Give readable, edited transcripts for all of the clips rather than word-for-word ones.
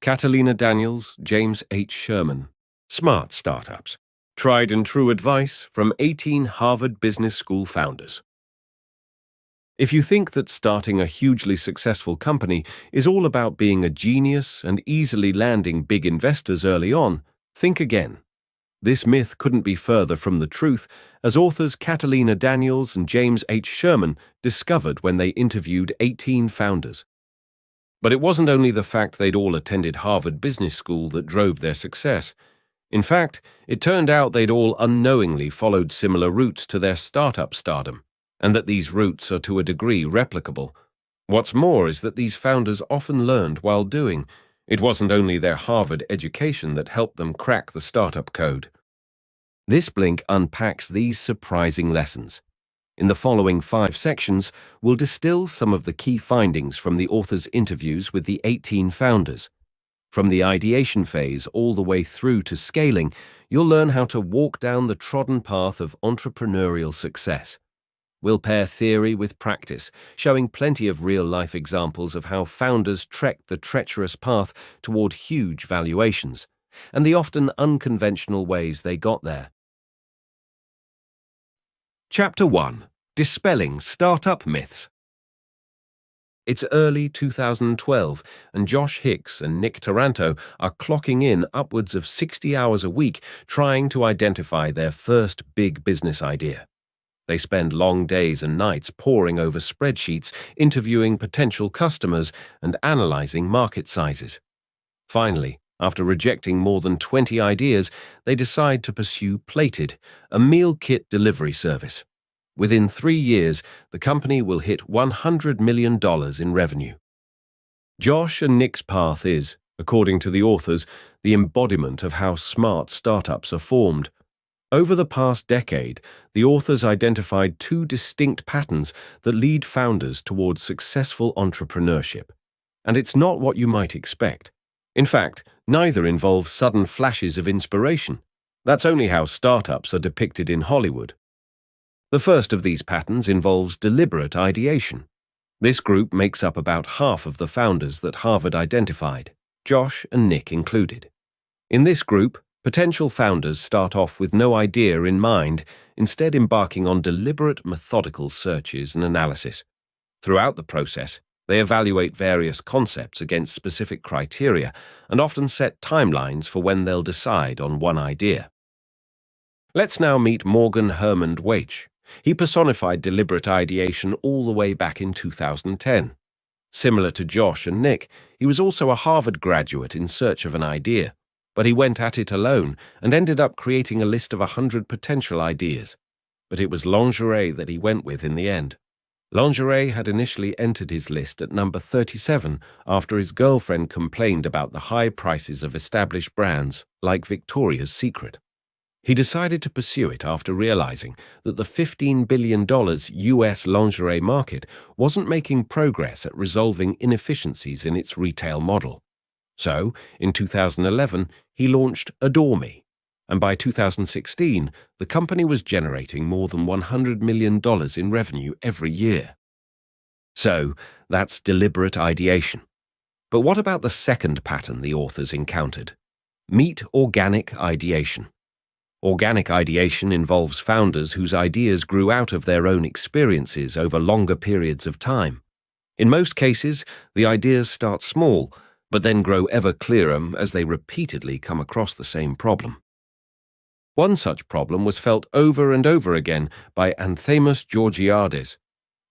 Catalina Daniels, James H. Sherman. Smart Startups. Tried and true advice from 18 Harvard Business School founders. If you think that starting a hugely successful company is all about being a genius and easily landing big investors early on, think again. This myth couldn't be further from the truth, as authors Catalina Daniels and James H. Sherman discovered when they interviewed 18 founders. But it wasn't only the fact they'd all attended Harvard Business School that drove their success. In fact, it turned out they'd all unknowingly followed similar routes to their startup stardom, and that these routes are to a degree replicable. What's more is that these founders often learned while doing. It wasn't only their Harvard education that helped them crack the startup code. This blink unpacks these surprising lessons. In the following 5 sections, we'll distill some of the key findings from the author's interviews with the 18 founders. From the ideation phase all the way through to scaling, you'll learn how to walk down the trodden path of entrepreneurial success. We'll pair theory with practice, showing plenty of real-life examples of how founders trekked the treacherous path toward huge valuations, and the often unconventional ways they got there. Chapter 1. Dispelling Startup Myths. It's early 2012, and Josh Hicks and Nick Taranto are clocking in upwards of 60 hours a week trying to identify their first big business idea. They spend long days and nights poring over spreadsheets, interviewing potential customers, and analyzing market sizes. Finally, after rejecting more than 20 ideas, they decide to pursue Plated, a meal kit delivery service. Within 3 years, the company will hit $100 million in revenue. Josh and Nick's path is, according to the authors, the embodiment of how smart startups are formed. Over the past decade, the authors identified 2 distinct patterns that lead founders towards successful entrepreneurship. And it's not what you might expect. In fact, neither involve sudden flashes of inspiration. That's only how startups are depicted in Hollywood. The first of these patterns involves deliberate ideation. This group makes up about half of the founders that Harvard identified, Josh and Nick included. In this group, potential founders start off with no idea in mind, instead embarking on deliberate, methodical searches and analysis. Throughout the process, they evaluate various concepts against specific criteria and often set timelines for when they'll decide on one idea. Let's now meet Morgan Hermond Waich. He personified deliberate ideation all the way back in 2010. Similar to Josh and Nick, he was also a Harvard graduate in search of an idea, but he went at it alone and ended up creating a list of 100 potential ideas. But it was lingerie that he went with in the end. Lingerie had initially entered his list at number 37 after his girlfriend complained about the high prices of established brands like Victoria's Secret. He decided to pursue it after realizing that the $15 billion US lingerie market wasn't making progress at resolving inefficiencies in its retail model. So, in 2011, he launched Adore Me, and by 2016, the company was generating more than $100 million in revenue every year. So, that's deliberate ideation. But what about the second pattern the authors encountered? Meet organic ideation. Organic ideation involves founders whose ideas grew out of their own experiences over longer periods of time. In most cases, the ideas start small, but then grow ever clearer as they repeatedly come across the same problem. One such problem was felt over and over again by Anthemus Georgiades.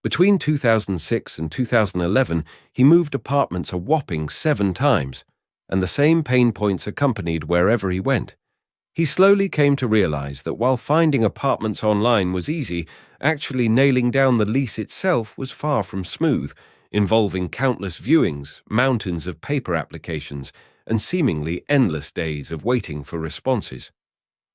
Between 2006 and 2011, he moved apartments a whopping 7 times, and the same pain points accompanied wherever he went. He slowly came to realize that while finding apartments online was easy, actually nailing down the lease itself was far from smooth, involving countless viewings, mountains of paper applications, and seemingly endless days of waiting for responses.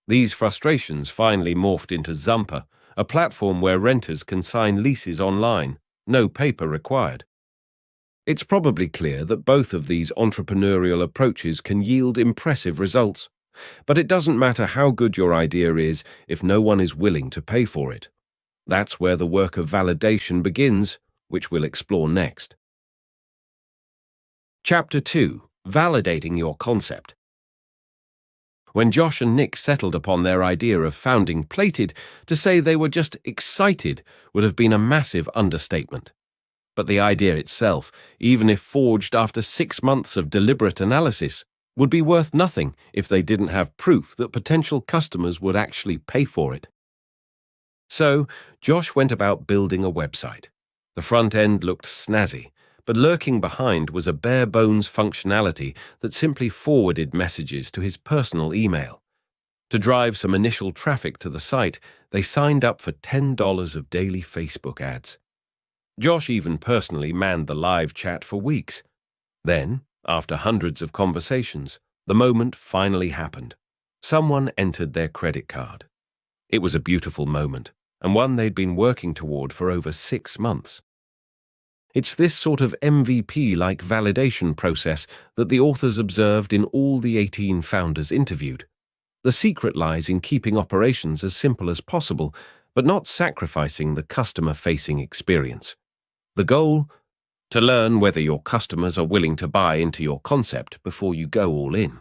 These frustrations finally morphed into Zumper, a platform where renters can sign leases online, no paper required. It's probably clear that both of these entrepreneurial approaches can yield impressive results. But it doesn't matter how good your idea is if no one is willing to pay for it. That's where the work of validation begins, which we'll explore next. Chapter 2. Validating your concept. When Josh and Nick settled upon their idea of founding Plated, to say they were just excited would have been a massive understatement. But the idea itself, even if forged after 6 months of deliberate analysis, would be worth nothing if they didn't have proof that potential customers would actually pay for it. So, Josh went about building a website. The front end looked snazzy, but lurking behind was a bare-bones functionality that simply forwarded messages to his personal email. To drive some initial traffic to the site, they signed up for $10 of daily Facebook ads. Josh even personally manned the live chat for weeks. Then, after hundreds of conversations, the moment finally happened. Someone entered their credit card. It was a beautiful moment, and one they'd been working toward for over 6 months. It's this sort of MVP-like validation process that the authors observed in all the 18 founders interviewed. The secret lies in keeping operations as simple as possible, but not sacrificing the customer-facing experience. The goal? To learn whether your customers are willing to buy into your concept before you go all in.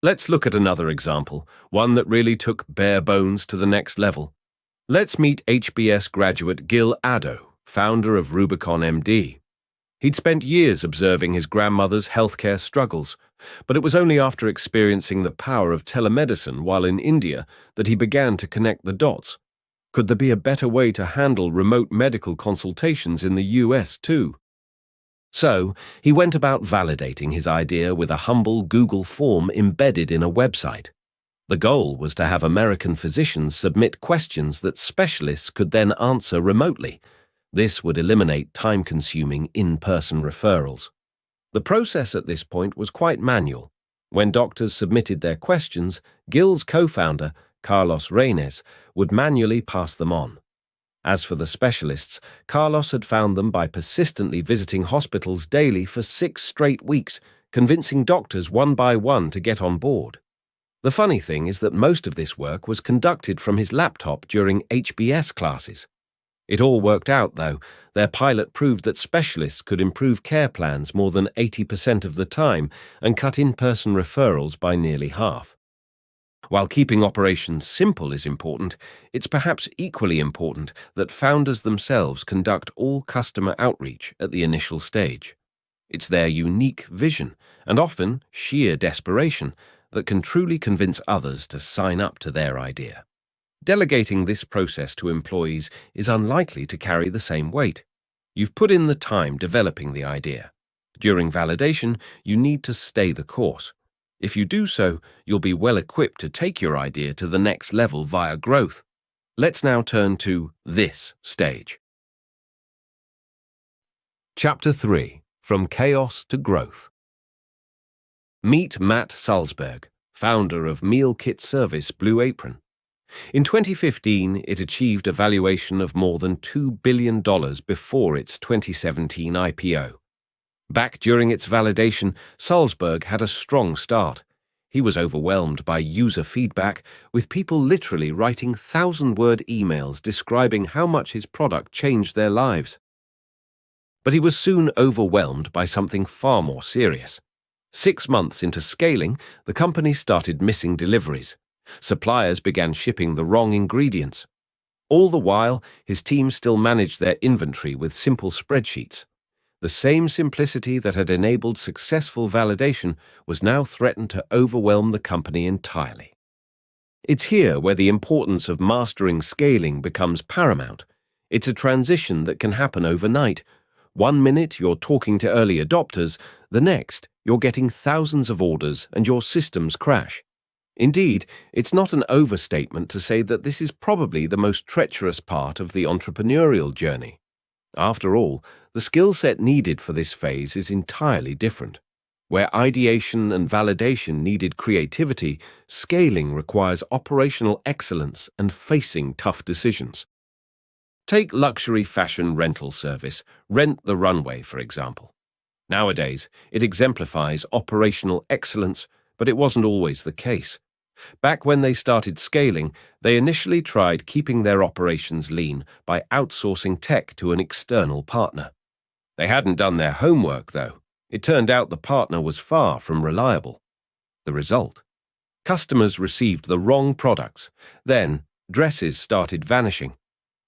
Let's look at another example, one that really took bare bones to the next level. Let's meet HBS graduate Gil Addo, founder of Rubicon MD. He'd spent years observing his grandmother's healthcare struggles, but it was only after experiencing the power of telemedicine while in India that he began to connect the dots. Could there be a better way to handle remote medical consultations in the US too? So, he went about validating his idea with a humble Google form embedded in a website. The goal was to have American physicians submit questions that specialists could then answer remotely. This would eliminate time-consuming in-person referrals. The process at this point was quite manual. When doctors submitted their questions, Gil's co-founder, Carlos Reines, would manually pass them on. As for the specialists, Carlos had found them by persistently visiting hospitals daily for 6 straight weeks, convincing doctors one by one to get on board. The funny thing is that most of this work was conducted from his laptop during HBS classes. It all worked out, though. Their pilot proved that specialists could improve care plans more than 80% of the time and cut in-person referrals by nearly half. While keeping operations simple is important, it's perhaps equally important that founders themselves conduct all customer outreach at the initial stage. It's their unique vision, and often sheer desperation, that can truly convince others to sign up to their idea. Delegating this process to employees is unlikely to carry the same weight. You've put in the time developing the idea. During validation, you need to stay the course. If you do so, you'll be well equipped to take your idea to the next level via growth. Let's now turn to this stage. Chapter 3. From Chaos to Growth. Meet Matt Salzberg, founder of meal kit service Blue Apron. In 2015, it achieved a valuation of more than $2 billion before its 2017 IPO. Back during its validation, Salzberg had a strong start. He was overwhelmed by user feedback, with people literally writing 1,000-word emails describing how much his product changed their lives. But he was soon overwhelmed by something far more serious. 6 months into scaling, the company started missing deliveries. Suppliers began shipping the wrong ingredients. All the while, his team still managed their inventory with simple spreadsheets. The same simplicity that had enabled successful validation was now threatened to overwhelm the company entirely. It's here where the importance of mastering scaling becomes paramount. It's a transition that can happen overnight. 1 minute you're talking to early adopters, the next you're getting thousands of orders and your systems crash. Indeed, it's not an overstatement to say that this is probably the most treacherous part of the entrepreneurial journey. After all, the skill set needed for this phase is entirely different. Where ideation and validation needed creativity, scaling requires operational excellence and facing tough decisions. Take luxury fashion rental service, Rent the Runway, for example. Nowadays, it exemplifies operational excellence, but it wasn't always the case. Back when they started scaling, they initially tried keeping their operations lean by outsourcing tech to an external partner. They hadn't done their homework, though. It turned out the partner was far from reliable. The result? Customers received the wrong products. Then, dresses started vanishing.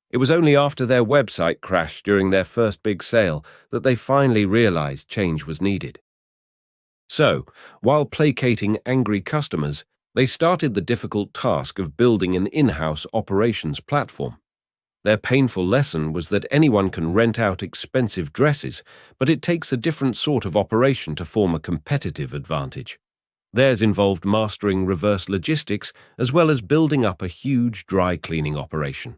It was only after their website crashed during their first big sale that they finally realized change was needed. So, while placating angry customers, they started the difficult task of building an in-house operations platform. Their painful lesson was that anyone can rent out expensive dresses, but it takes a different sort of operation to form a competitive advantage. Theirs involved mastering reverse logistics as well as building up a huge dry cleaning operation.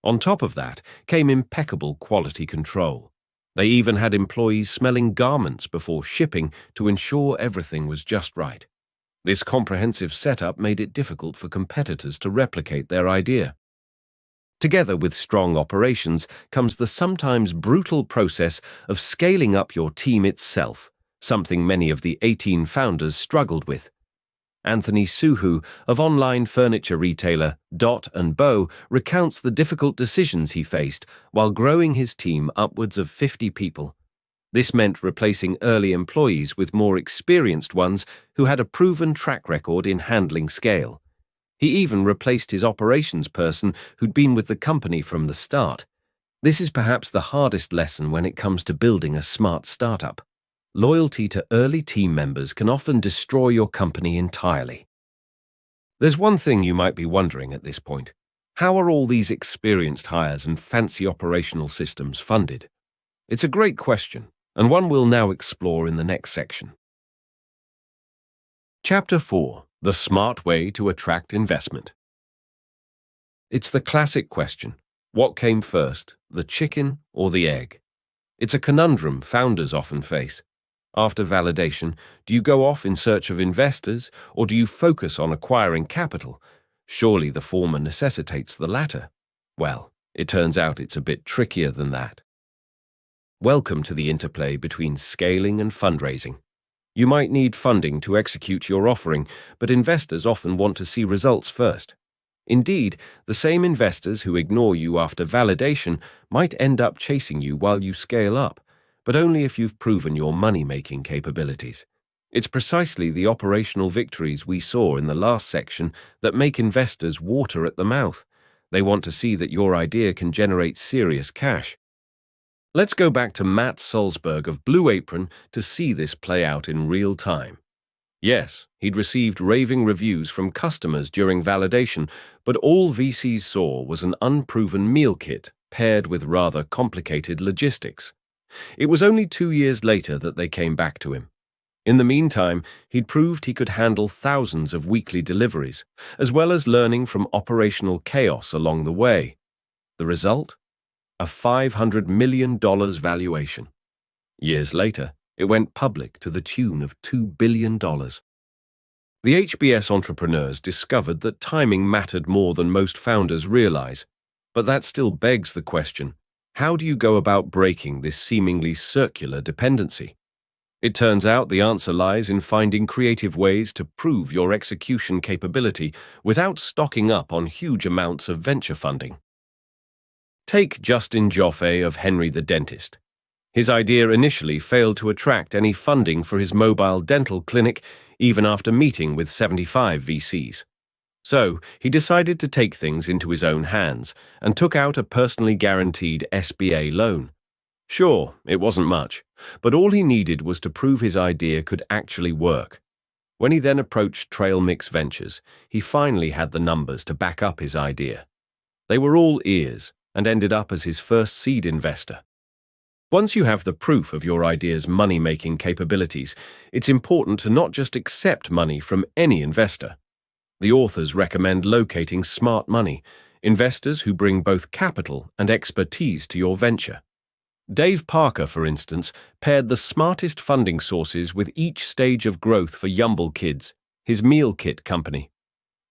On top of that came impeccable quality control. They even had employees smelling garments before shipping to ensure everything was just right. This comprehensive setup made it difficult for competitors to replicate their idea. Together with strong operations comes the sometimes brutal process of scaling up your team itself, something many of the 18 founders struggled with. Anthony Suhu of online furniture retailer Dot & Bow recounts the difficult decisions he faced while growing his team upwards of 50 people. This meant replacing early employees with more experienced ones who had a proven track record in handling scale. He even replaced his operations person who'd been with the company from the start. This is perhaps the hardest lesson when it comes to building a smart startup. Loyalty to early team members can often destroy your company entirely. There's one thing you might be wondering at this point. How are all these experienced hires and fancy operational systems funded? It's a great question, and one we'll now explore in the next section. Chapter 4: The Smart Way to Attract Investment. It's the classic question: what came first, the chicken or the egg? It's a conundrum founders often face. After validation, do you go off in search of investors, or do you focus on acquiring capital? Surely the former necessitates the latter. Well, it turns out it's a bit trickier than that. Welcome to the interplay between scaling and fundraising. You might need funding to execute your offering, but investors often want to see results first. Indeed, the same investors who ignore you after validation might end up chasing you while you scale up, but only if you've proven your money-making capabilities. It's precisely the operational victories we saw in the last section that make investors water at the mouth. They want to see that your idea can generate serious cash. Let's go back to Matt Salzberg of Blue Apron to see this play out in real time. Yes, he'd received raving reviews from customers during validation, but all VCs saw was an unproven meal kit paired with rather complicated logistics. It was only 2 years later that they came back to him. In the meantime, he'd proved he could handle thousands of weekly deliveries, as well as learning from operational chaos along the way. The result? A $500 million valuation. Years later, it went public to the tune of $2 billion. The HBS entrepreneurs discovered that timing mattered more than most founders realize. But that still begs the question: how do you go about breaking this seemingly circular dependency? It turns out the answer lies in finding creative ways to prove your execution capability without stocking up on huge amounts of venture funding. Take Justin Joffe of Henry the Dentist. His idea initially failed to attract any funding for his mobile dental clinic, even after meeting with 75 VCs. So, he decided to take things into his own hands and took out a personally guaranteed SBA loan. Sure, it wasn't much, but all he needed was to prove his idea could actually work. When he then approached Trail Mix Ventures, he finally had the numbers to back up his idea. They were all ears and ended up as his first seed investor. Once you have the proof of your idea's money-making capabilities, it's important to not just accept money from any investor. The authors recommend locating smart money, investors who bring both capital and expertise to your venture. Dave Parker, for instance, paired the smartest funding sources with each stage of growth for Yumble Kids, his meal kit company.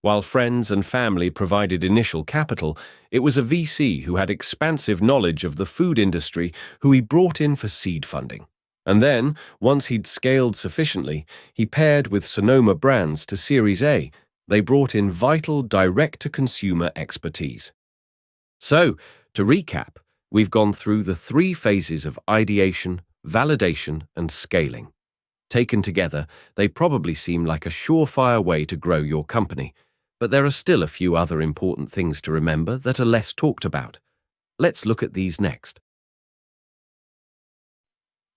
While friends and family provided initial capital, it was a VC who had expansive knowledge of the food industry who he brought in for seed funding. And then, once he'd scaled sufficiently, he paired with Sonoma Brands to Series A, They brought in vital direct-to-consumer expertise. So, to recap, we've gone through the three phases of ideation, validation, and scaling. Taken together, they probably seem like a surefire way to grow your company, but there are still a few other important things to remember that are less talked about. Let's look at these next.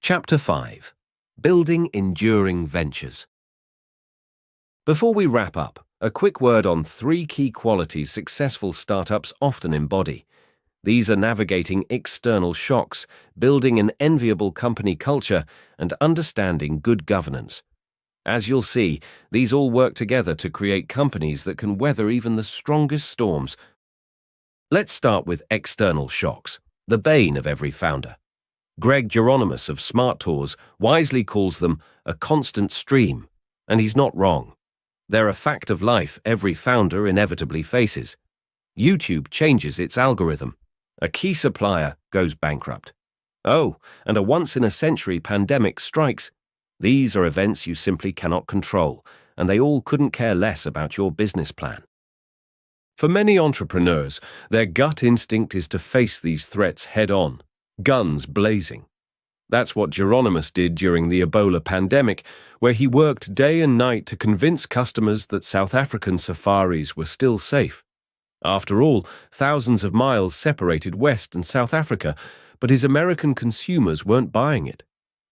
Chapter 5. Building Enduring Ventures. Before we wrap up, a quick word on three key qualities successful startups often embody. These are navigating external shocks, building an enviable company culture, and understanding good governance. As you'll see, these all work together to create companies that can weather even the strongest storms. Let's start with external shocks, the bane of every founder. Greg Geronimus of Smart Tours wisely calls them a constant stream, and he's not wrong. They're a fact of life every founder inevitably faces. YouTube changes its algorithm. A key supplier goes bankrupt. Oh, and a once-in-a-century pandemic strikes. These are events you simply cannot control, and they all couldn't care less about your business plan. For many entrepreneurs, their gut instinct is to face these threats head-on, guns blazing. That's what Geronimus did during the Ebola pandemic, where he worked day and night to convince customers that South African safaris were still safe. After all, thousands of miles separated West and South Africa, but his American consumers weren't buying it.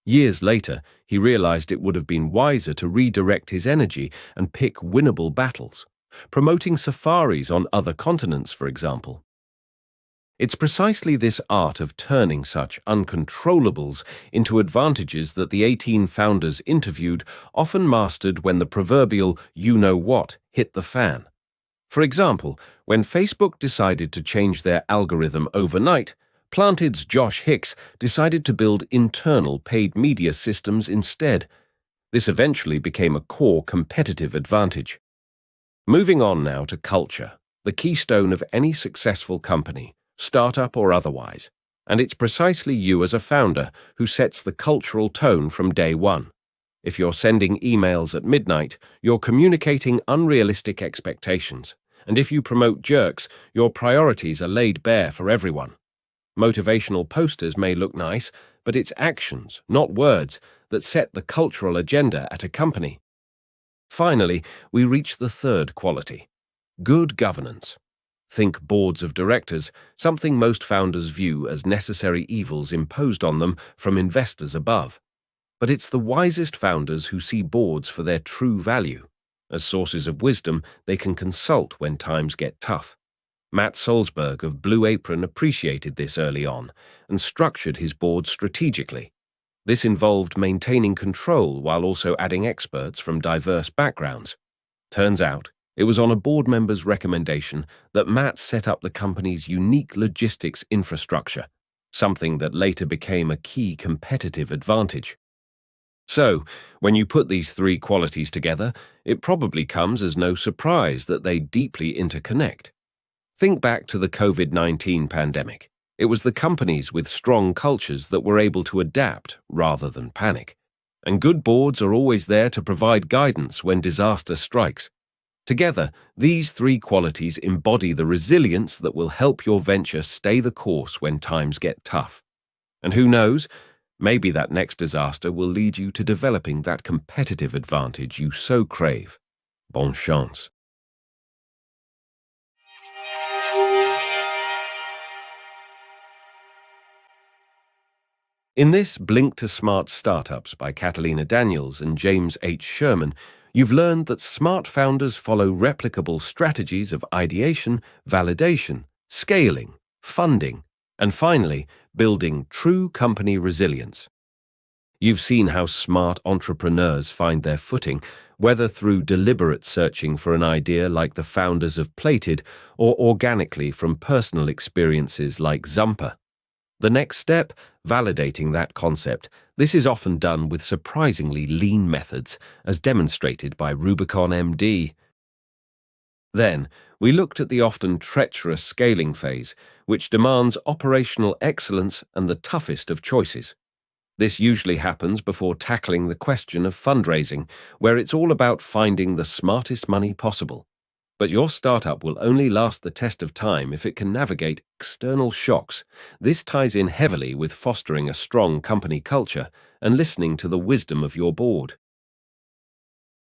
Years later, he realized it would have been wiser to redirect his energy and pick winnable battles, promoting safaris on other continents, for example. It's precisely this art of turning such uncontrollables into advantages that the 18 founders interviewed often mastered when the proverbial you-know-what hit the fan. For example, when Facebook decided to change their algorithm overnight, Planted's Josh Hicks decided to build internal paid media systems instead. This eventually became a core competitive advantage. Moving on now to culture, the keystone of any successful company, startup or otherwise, and it's precisely you as a founder who sets the cultural tone from day one. If you're sending emails at midnight, you're communicating unrealistic expectations, and if you promote jerks, your priorities are laid bare for everyone. Motivational posters may look nice, but it's actions, not words, that set the cultural agenda at a company. Finally, we reach the third quality: good governance. Think boards of directors, something most founders view as necessary evils imposed on them from investors above. But it's the wisest founders who see boards for their true value. As sources of wisdom, they can consult when times get tough. Matt Salzberg of Blue Apron appreciated this early on and structured his board strategically. This involved maintaining control while also adding experts from diverse backgrounds. Turns out, it was on a board member's recommendation that Matt set up the company's unique logistics infrastructure, something that later became a key competitive advantage. So, when you put these three qualities together, it probably comes as no surprise that they deeply interconnect. Think back to the COVID-19 pandemic. It was the companies with strong cultures that were able to adapt rather than panic. And good boards are always there to provide guidance when disaster strikes. Together, these three qualities embody the resilience that will help your venture stay the course when times get tough. And who knows, maybe that next disaster will lead you to developing that competitive advantage you so crave. Bonne chance. In this Blink to Smart Startups by Catalina Daniels and James H. Sherman, you've learned that smart founders follow replicable strategies of ideation, validation, scaling, funding, and finally, building true company resilience. You've seen how smart entrepreneurs find their footing, whether through deliberate searching for an idea like the founders of Plated or organically from personal experiences like Zumper. The next step, validating that concept. This is often done with surprisingly lean methods, as demonstrated by Rubicon MD. Then, we looked at the often treacherous scaling phase, which demands operational excellence and the toughest of choices. This usually happens before tackling the question of fundraising, where it's all about finding the smartest money possible. But your startup will only last the test of time if it can navigate external shocks. This ties in heavily with fostering a strong company culture and listening to the wisdom of your board.